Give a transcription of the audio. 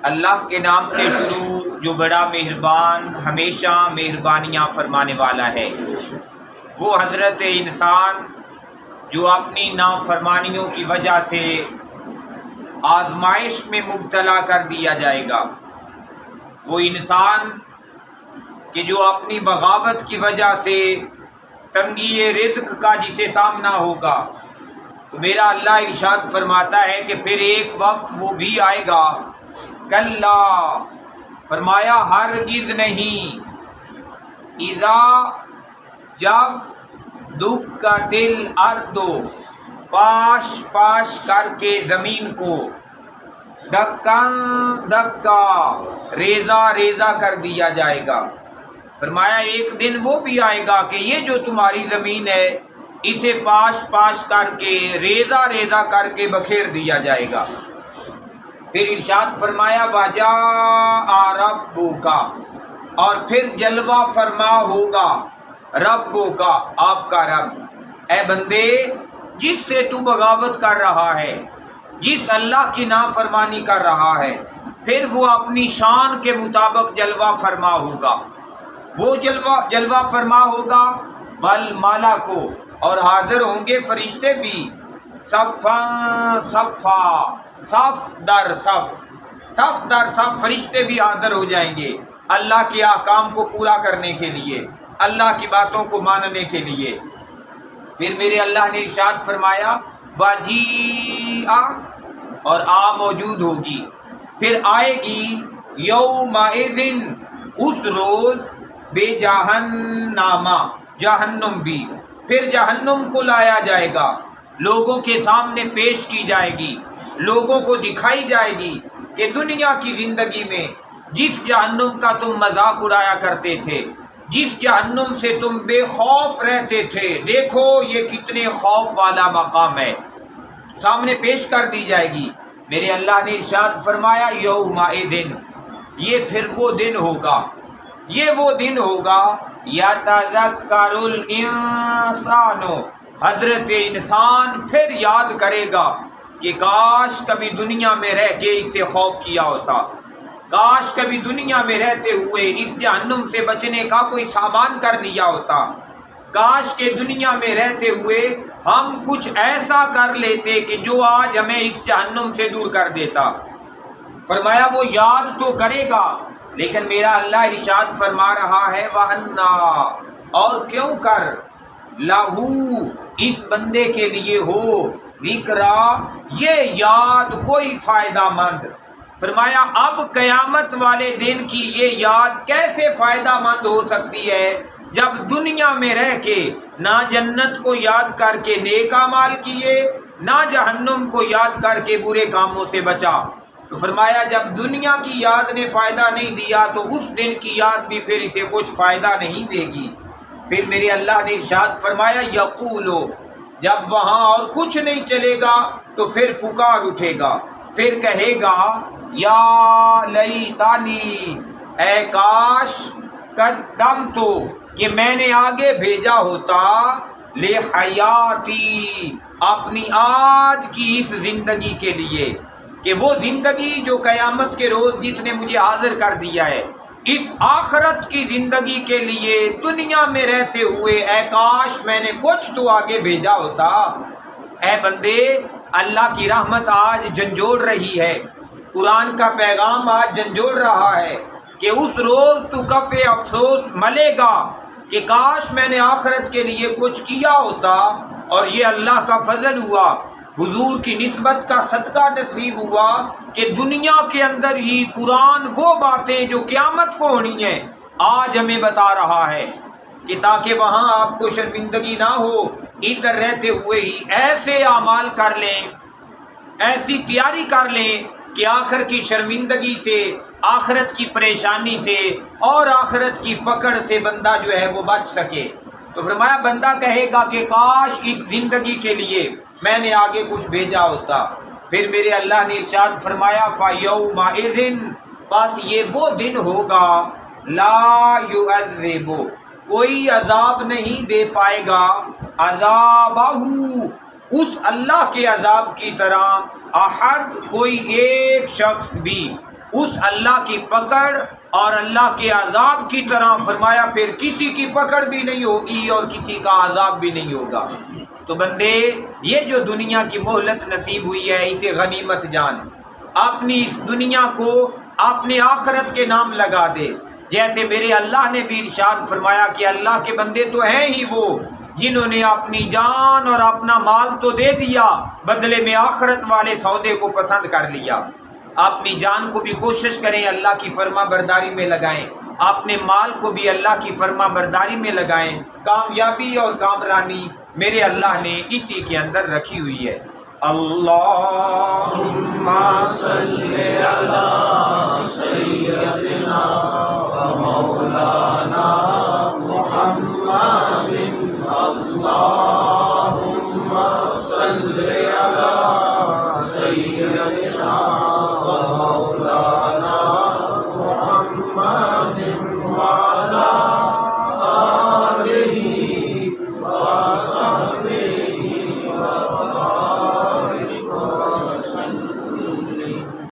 اللہ کے نام سے شروع جو بڑا مہربان ہمیشہ مہربانیاں فرمانے والا ہے۔ وہ حضرت انسان جو اپنی نافرمانیوں کی وجہ سے آزمائش میں مبتلا کر دیا جائے گا، وہ انسان کہ جو اپنی بغاوت کی وجہ سے تنگی رزق کا جسے سامنا ہوگا، تو میرا اللہ ارشاد فرماتا ہے کہ پھر ایک وقت وہ بھی آئے گا، کلا فرمایا ہرگز نہیں، اذا جب دکت الارض پاش پاش کر کے زمین کو دکن دکا ریزہ ریزہ کر دیا جائے گا۔ فرمایا ایک دن وہ بھی آئے گا کہ یہ جو تمہاری زمین ہے اسے پاش پاش کر کے ریزہ ریزہ کر کے بکھیر دیا جائے گا۔ پھر ارشاد فرمایا وَجَاءَ رَبُّكَ، اور پھر جلوہ فرما ہوگا ربُّكَ، آپ کا رب۔ اے بندے جس سے تو بغاوت کر رہا ہے، جس اللہ کی نافرمانی کر رہا ہے، پھر وہ اپنی شان کے مطابق جلوہ فرما ہوگا۔ وہ جلوہ فرما ہوگا والملک، اور حاضر ہوں گے فرشتے بھی، صفا صفا، صف در صف، صف در صف فرشتے بھی حاضر ہو جائیں گے اللہ کے احکام کو پورا کرنے کے لیے، اللہ کی باتوں کو ماننے کے لیے۔ پھر میرے اللہ نے ارشاد فرمایا وَجِیءَ، اور موجود ہوگی، پھر آئے گی یومئذ، اس روز، بے جہنم، جہنم بھی، پھر جہنم کو لایا جائے گا، لوگوں کے سامنے پیش کی جائے گی، لوگوں کو دکھائی جائے گی کہ دنیا کی زندگی میں جس جہنم کا تم مذاق اڑایا کرتے تھے، جس جہنم سے تم بے خوف رہتے تھے، دیکھو یہ کتنے خوف والا مقام ہے، سامنے پیش کر دی جائے گی۔ میرے اللہ نے ارشاد فرمایا یومئذ، یہ پھر وہ دن ہوگا، یہ وہ دن ہوگا یتذکر الانسان، حضرت انسان پھر یاد کرے گا کہ کاش کبھی دنیا میں رہ کے اس سے خوف کیا ہوتا، کاش کبھی دنیا میں رہتے ہوئے اس جہنم سے بچنے کا کوئی سامان کر لیا ہوتا، کاش کہ دنیا میں رہتے ہوئے ہم کچھ ایسا کر لیتے کہ جو آج ہمیں اس جہنم سے دور کر دیتا۔ فرمایا وہ یاد تو کرے گا، لیکن میرا اللہ ارشاد فرما رہا ہے وَأَنَّا، اور کیوں کر، لَهُ، اس بندے کے لیے ہو، ذکرا، یہ یاد کوئی فائدہ مند۔ فرمایا اب قیامت والے دن کی یہ یاد کیسے فائدہ مند ہو سکتی ہے جب دنیا میں رہ کے نہ جنت کو یاد کر کے نیک اعمال کیے، نہ جہنم کو یاد کر کے برے کاموں سے بچا۔ تو فرمایا جب دنیا کی یاد نے فائدہ نہیں دیا تو اس دن کی یاد بھی پھر اسے کچھ فائدہ نہیں دے گی۔ پھر میرے اللہ نے ارشاد فرمایا یقولو، جب وہاں اور کچھ نہیں چلے گا تو پھر پکار اٹھے گا، پھر کہے گا یا لیتانی، اے کاش، قدمت، کہ میں نے آگے بھیجا ہوتا، لحیاتی، اپنی آج کی اس زندگی کے لیے، کہ وہ زندگی جو قیامت کے روز جس نے مجھے حاضر کر دیا ہے، اس آخرت کی زندگی کے لیے دنیا میں رہتے ہوئے اے کاش میں نے کچھ تو آگے بھیجا ہوتا۔ اے بندے، اللہ کی رحمت آج جھنجھوڑ رہی ہے، قرآن کا پیغام آج جھنجھوڑ رہا ہے کہ اس روز تو کف افسوس ملے گا کہ کاش میں نے آخرت کے لیے کچھ کیا ہوتا، اور یہ اللہ کا فضل ہوا، حضور کی نسبت کا صدقہ نصیب ہوا کہ دنیا کے اندر ہی قرآن وہ باتیں جو قیامت کو ہونی ہیں آج ہمیں بتا رہا ہے، کہ تاکہ وہاں آپ کو شرمندگی نہ ہو، ادھر رہتے ہوئے ہی ایسے اعمال کر لیں، ایسی تیاری کر لیں کہ آخر کی شرمندگی سے، آخرت کی پریشانی سے اور آخرت کی پکڑ سے بندہ جو ہے وہ بچ سکے۔ تو فرمایا بندہ کہے گا کہ کاش اس زندگی کے لیے میں نے آگے کچھ بھیجا ہوتا۔ پھر میرے اللہ نے ارشاد فرمایا فَيَوْمَئِذٍ، بس یہ وہ دن ہوگا، لا يُعَذِّبُ، کوئی عذاب نہیں دے پائے گا، عذابہ، اس اللہ کے عذاب کی طرح، احد، کوئی ایک شخص بھی، اس اللہ کی پکڑ اور اللہ کے عذاب کی طرح فرمایا پھر کسی کی پکڑ بھی نہیں ہوگی اور کسی کا عذاب بھی نہیں ہوگا۔ تو بندے یہ جو دنیا کی مہلت نصیب ہوئی ہے اسے غنیمت جان، اپنی اس دنیا کو اپنی آخرت کے نام لگا دے۔ جیسے میرے اللہ نے بھی ارشاد فرمایا کہ اللہ کے بندے تو ہیں ہی وہ جنہوں نے اپنی جان اور اپنا مال تو دے دیا، بدلے میں آخرت والے سودے کو پسند کر لیا۔ اپنی جان کو بھی کوشش کریں اللہ کی فرما برداری میں لگائیں، اپنے مال کو بھی اللہ کی فرما برداری میں لگائیں۔ کامیابی اور کامرانی میرے اللہ نے اسی کے اندر رکھی ہوئی ہے۔ اللہم صلی علی سیدنا و مولانا محمد، اللہم صلی علی سیدنا و مولانا محمد وعلی